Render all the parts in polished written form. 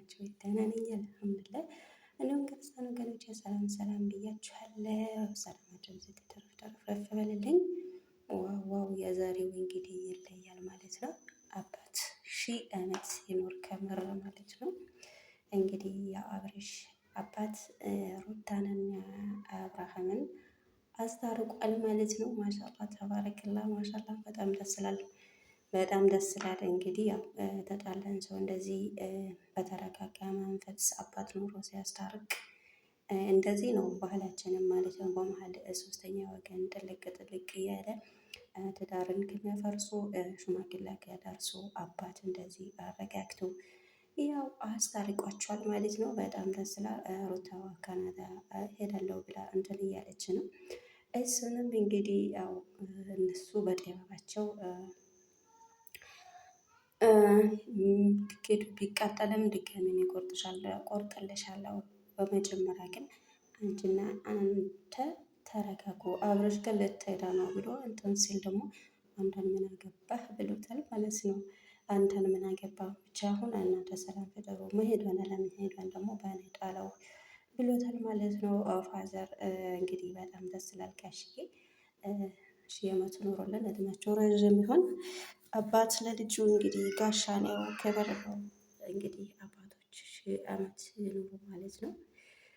ናቸው? ደህና ነኝ አልሐምዱሊላህ። እንዲሁም ክርስቲያን ወገኖቼ ሰላም ሰላም ብያችኋለሁ። ሰላማችሁ ብዙ ተረፍረፍ በልልኝ። ዋው ዋው! የዛሬው እንግዲህ ይለያል ማለት ነው። አባት 1000 ዓመት ይኖር ከምር ማለት ነው። እንግዲህ የአብርሽ አባት ሩታንና አብርሃምን አስታርቋል ማለት ነው። ማሻላ ተባረክላ ማሻላ በጣም ደስ ይላል። በጣም ደስ ይላል። እንግዲህ ያው ተጣላን ሰው እንደዚህ በተረጋጋ መንፈስ አባት ኑሮ ሲያስታርቅ እንደዚህ ነው ባህላችንም ማለት ነው። በመሀል ሶስተኛ ወገን ጥልቅ ጥልቅ እያለ ትዳርን ከሚያፈርሱ ሽማግሌ ጋር ደርሶ አባት እንደዚህ አረጋግቶ ያው አስታርቋቸዋል ማለት ነው። በጣም ደስ ይላል። ሩታ ካናዳ ሄዳለሁ ብላ እንትን እያለች ነው። እሱንም እንግዲህ ያው እነሱ በጤናቸው ትኬቱ ቢቃጠልም ድጋሚ ቆርጥልሻለሁ። በመጀመሪያ ግን አንቺና አንተ ተረጋጉ። አብረሽ ጋር ልትሄዳ ነው ብሎ እንትን ሲል ደግሞ አንተን ምን አገባህ ብሎታል ማለት ነው። አንተን ምን አገባህ ብቻ አሁን እናንተ ሰላም ፍጠሩ። መሄዷን አለመሄዷን ደግሞ በእኔ ጣለው ብሎታል ማለት ነው። ፋዘር እንግዲህ በጣም ደስ ይላል። ጋሽዬ 1000 ዓመት ኖሮልን እድሜያቸው ረዥም ይሆን። አባት ለልጁ እንግዲህ ጋሻ ነው፣ ክብር ነው። እንግዲህ አባቶች 1000 ዓመት ይኑሩ ማለት ነው።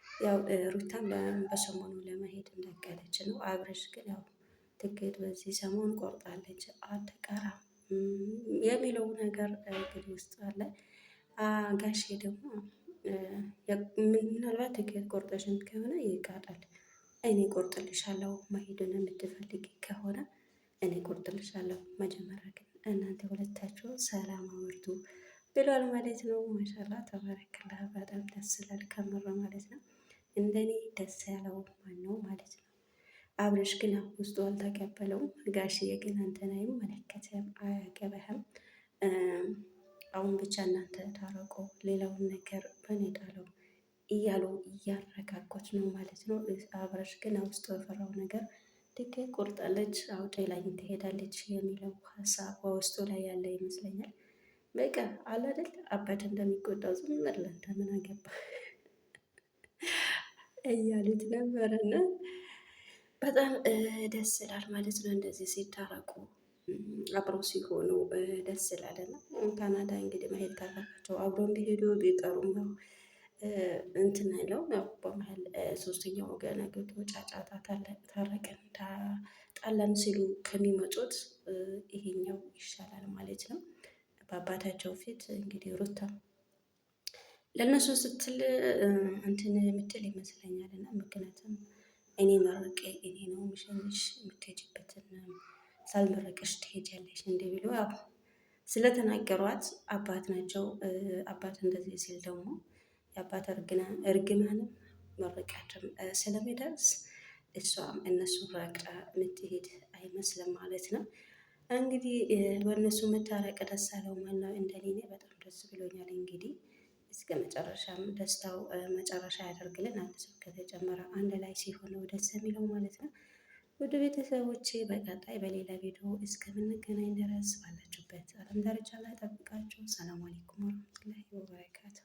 ያው ሩታም በሰሞኑ ለመሄድ እንዳቀደች ነው። አብረሽ ግን ያው ትኬት በዚህ ሰሞን ቆርጣለች። አትቀራም የሚለው ነገር እንግዲህ ውስጥ አለ። ጋሼ ደግሞ ምናልባት ትኬት ቆርጠሽም ከሆነ ይቃጣል፣ እኔ ቆርጥልሻለሁ። መሄድን የምትፈልጊ ከሆነ እኔ ቆርጥልሻለሁ። መጀመሪያ ግን እናንተ ሁለታችሁ ሰላም አውርዱ ብሏል ማለት ነው። ማሻላ ተባረክላ በጣም ደስ ይላል ከምር ማለት ነው። እንደኔ ደስ ያለው ማነው ማለት ነው። አብረሽ ግን ውስጡ አልተቀበለውም። ጋሽዬ ግን አንተን አይመለከትም፣ አያገባህም። አሁን ብቻ እናንተ ታረቁ፣ ሌላውን ነገር በእኔ ጣለው እያሉ እያረጋጉት ነው ማለት ነው። አብረሽ ግን ውስጡ የፈራው ነገር ትኬት ቆርጣለች፣ አውጤ ላይ ትሄዳለች የሚለው ሀሳብ በውስጡ ላይ ያለ ይመስለኛል። በቃ አለ አይደል አባት እንደሚቆጣው ዝም ብለህ አንተ ምን አገባህ እያሉት ነበረና በጣም ደስ ይላል ማለት ነው። እንደዚህ ሲታረቁ አብረው ሲሆኑ ደስ ይላል። እና ካናዳ እንግዲህ መሄድ ካለባቸው አብረው ቢሄዱ ቢቀሩም ነው እንትን አይለው ያው በመሀል ሶስተኛው ወገን ገብቶ ጫጫታ ታረቀን ጣላን ሲሉ ከሚመጡት ይሄኛው ይሻላል ማለት ነው። በአባታቸው ፊት እንግዲህ ሩታ ለእነሱ ስትል እንትን የምትል ይመስለኛል። እና ምክንያቱም እኔ መርቄ እኔ ነው የምሸኝሽ፣ የምትሄጂበትን ሳልመረቅሽ ትሄጃለሽ እንደ ብሎ ያው ስለተናገሯት አባት ናቸው። አባት እንደዚህ ሲል ደግሞ የአባት እርግማንም መረቃትም ስለሚደርስ እሷም እነሱ ራቅዳ የምትሄድ አይመስልም ማለት ነው። እንግዲህ በእነሱ መታረቅ ደስ አለው ማነው? እንደኔ በጣም ደስ ብሎኛል። እንግዲህ እስከ መጨረሻም ደስታው መጨረሻ ያደርግልን። አንድ ሰው ከተጨመረ አንድ ላይ ሲሆን ደስ የሚለው ማለት ነው። ውድ ቤተሰቦቼ በቀጣይ በሌላ ቪዲዮ እስከምንገናኝ ድረስ ባላችሁበት ዓለም ዳርቻ ላይ ጠብቃችሁ። ሰላም አለይኩም ወረህመቱላሂ ወበረካቱ።